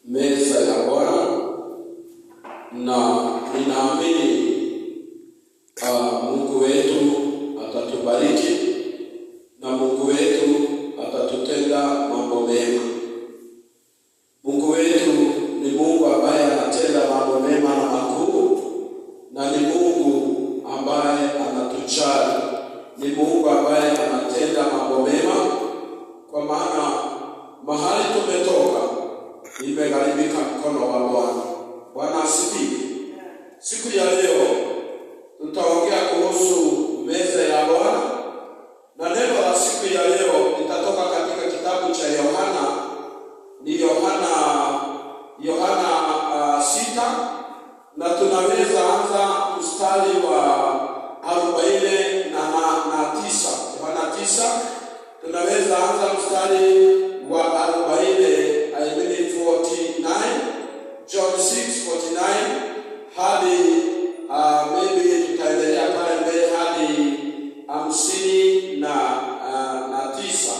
meza ya Bwana, na ninaamini Mungu wetu atatubariki na Mungu wetu atatutenda mambo mema. Mungu wetu ni Mungu ambaye anatenda mambo mema na makuu, na ni Mungu ambaye anatujali, ni Mungu ambaye anatenda mambo mema, kwa maana mahali tumetoka imegharibika mkono wa Bwana. Bwana asifiwe. Siku ya leo tutaongea kuhusu meza ya Bwana, na neno la siku ya leo litatoka katika kitabu cha Yohana. Ni Yohana 6, na tunaweza anza mstari wa 49. Yohana 9 tunaweza anza mstari wa 49, John 6:49 hadi maybe tutaendelea pale mbele hadi 59.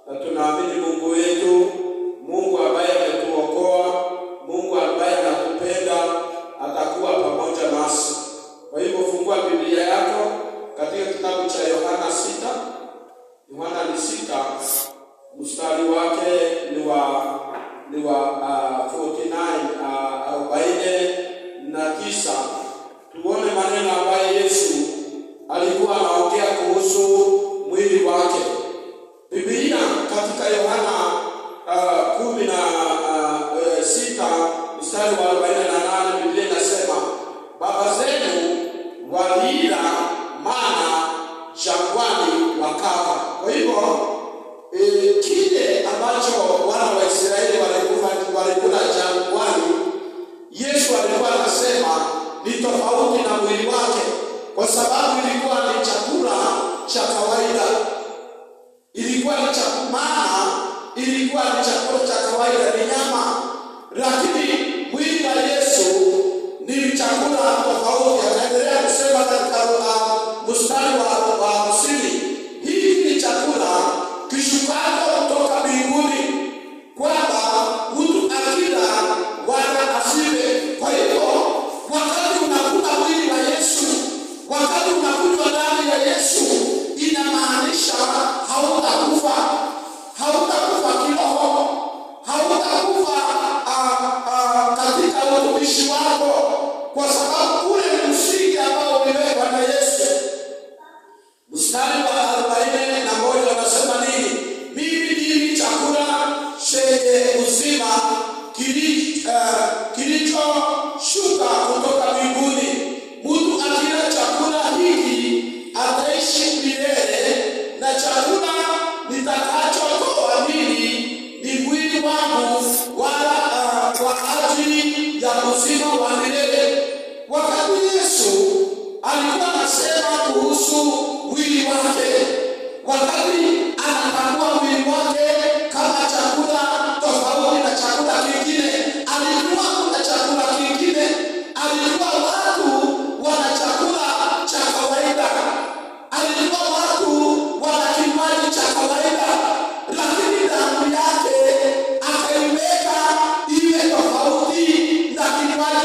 Na tunaamini Mungu wetu, Mungu ambaye ametuokoa, Mungu ambaye anatupenda, atakuwa pamoja nasi. Kwa hivyo fungua Biblia yako katika kitabu cha Yohana 6. Yohana 6 mstari wake ni wa 49. Tuone maneno ambayo Yesu alikuwa anaongea kuhusu mwili wake. Biblia katika Yohana 16 mstari wa 48, Biblia inasema baba zenu walila mana jangwani wakafa. Kwa hivyo kile ambacho wana wa Israeli walikula jangwani, Yesu alikuwa anasema ni tofauti na mwili wake, kwa sababu ilikuwa ni chakula cha kawaida. Ilikuwa ni chakula cha kawaida, ni nyama, lakini mwili wa Yesu ni chakula tofauti. Anaendelea kusema katika mstari wa 50, hii ni chakula kishukalo kutoka mbinguni, kwamba mtu akila wala asife. Kwa hivyo wakati unakula mwili wa Yesu, wakati unakunywa damu ya Yesu, inamaanisha hautakufa kiroho, hautakufa katika utumishi wako, kwa sababu ule msingi ambao uliwekwa na Yesu. Mstari wa 41 unasema nini? Mimi ndimi chakula chenye uzima kilichoshuka kutoka mbinguni. Mtu akila chakula hiki ataishi milele, na chakula nitakachotoa mimi ni mwili wangu wala kwa ajili ya uzima wa milele. Wakati Yesu alikuwa anasema kuhusu mwili wake, wakati anatambua mwili wake kama chakula tofauti na chakula kingine, alikuwa kuna chakula kingine, alikuwa watu wana chakula cha kawaida, alikuwa watu wana kinywaji cha kawaida, lakini damu yake akaiweka iwe tofauti na kinywaji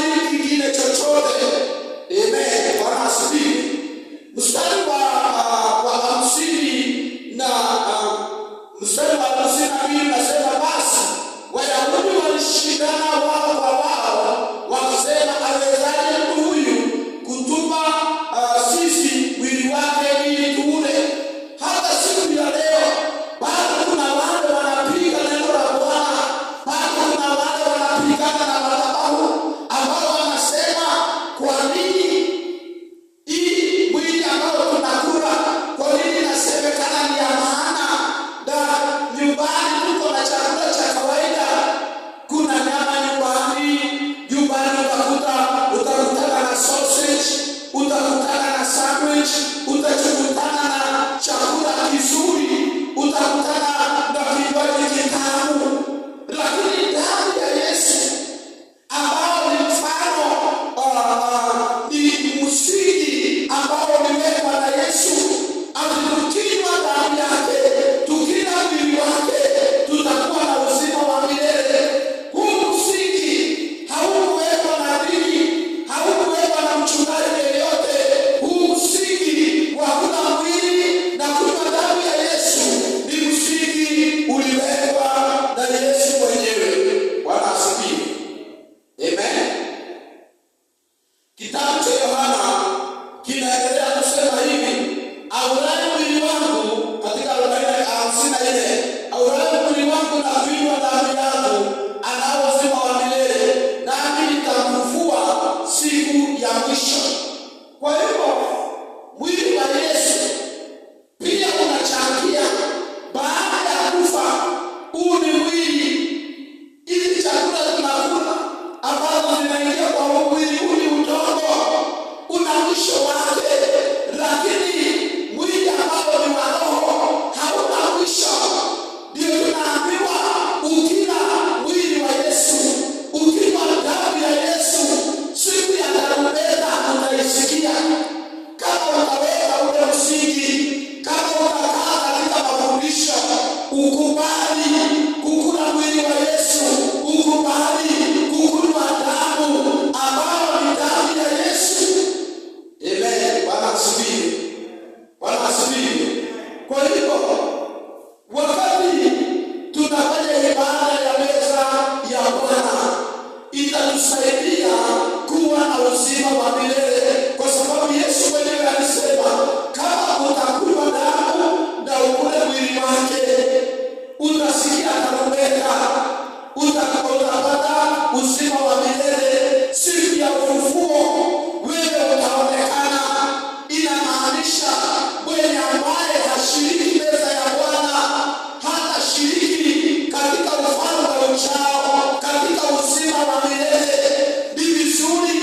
mwisho wake, lakini mwili ambao ni wa roho hauna mwisho. Ndio tunaambiwa ukila mwili wa Yesu, ukinywa damu ya Yesu, siku ya tarumbeta utaisikia. Kama utaweka ule msingi, kama utakaa katika mafundisho, ukubali kukula mwili wa Yesu, ukubali kukunywa damu ambayo ni damu ya Yesu. Amen. Bwana asifiwe. Bwana asifiwe. Kwa hivyo wakati tunafanya ibada ya meza ya Bwana, itatusaidia kuwa na uzima wa milele, kwa sababu Yesu mwenyewe alisema kama utakunywa damu na ukule mwili wake, utasikia tarumbeta, utapata uzima wa milele. Siku ya ufufuo wewe utaonekana. Inamaanisha mwenye ambaye hashiriki meza ya Bwana hata shiriki katika ufalme ujao, katika uzima wa milele. Ni vizuri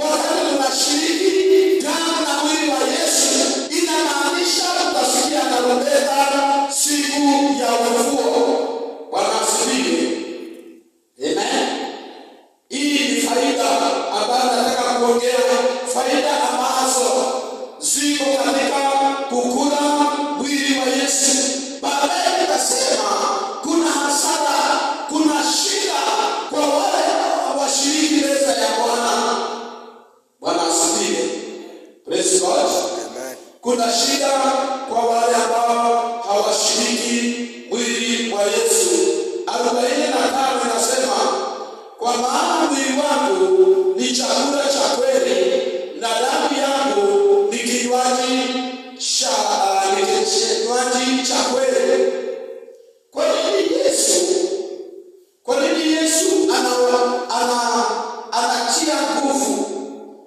wakati tunashiriki damu na mwili wa Yesu, inamaanisha utasikia tarumbeta siku ya ufufuo. Bwana asifiwe. Amen. Hii ni faida ambayo nataka kuongea, faida ambazo ziko katika kukula mwili wa Yesu. Baadaye nitasema kuna hasara, kuna shida kwa wale washiriki meza ya Bwana. Bwana asifiwe. Praise God. Amen. Kuna shida kwa wale ambao hawashiriki mwili wa Yesu. 45 inasema, kwa maana mwili wangu ni chakula cha kweli na damu yangu ni kinywaji cha kweli. Kwa nini Yesu anatia nguvu?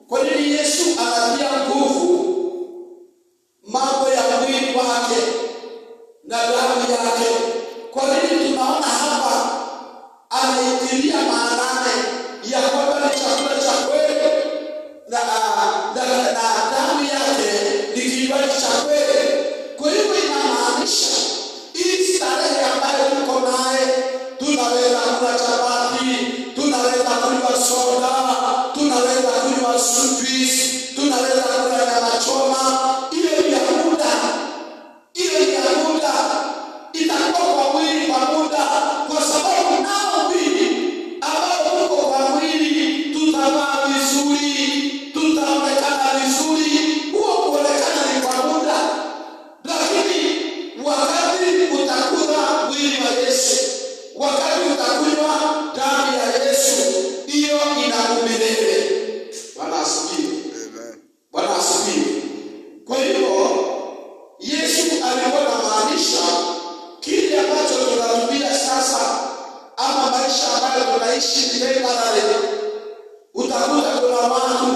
Kwa nini Yesu anatia nguvu mambo ya mwili wake na damu yake? Kwa nini tunaona hapa anaitilia maanane ya kwamba ni chakula cha kweli na damu yake ni kinywaji cha kweli? Kwa hivyo inamaanisha hii starehe ambayo tuko naye, tunaweza kula chapati, tunaweza kunywa soda, tunaweza kunywa juice, tunaweza kula nyama choma. Hiyo ni ya muda, itakuwa kwa mwili kwa muda, kwa sababu nao mwili ambao uko kwa mwili tutavaa vizuri, tutaonekana vizuri. Huo kuonekana ni kwa muda, lakini wakati utakula mwili wa Yesu, wakati utakunywa damu ya Yesu, hiyo ina milele. Bwana asifiwe. Amen. Bwana asifiwe. Kwa hivyo Yesu alikuwa anamaanisha kile ambacho tunarudia sasa, ama maisha ambayo tunaishi temporary. Utakuta kuna watu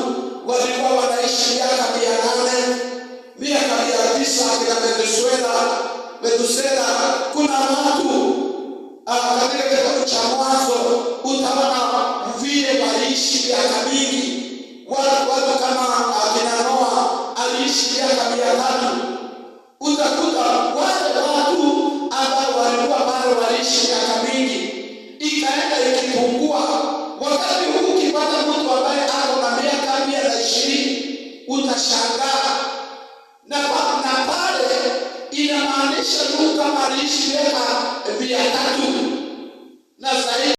walikuwa wanaishi miaka 800, miaka 900 katika Metusela. Kuna watu katika kitabu cha Mwanzo utaona vile waliishi miaka mingi. Watu kama akina Noa aliishi miaka 300. Utakuta wale watu ambao walikuwa bado waliishi miaka mingi, ikaenda ikipungua. Wakati huu ukipata mtu ambaye ako na miaka 120 utashangaa. Na pale inamaanisha tu kama aliishi miaka 300 na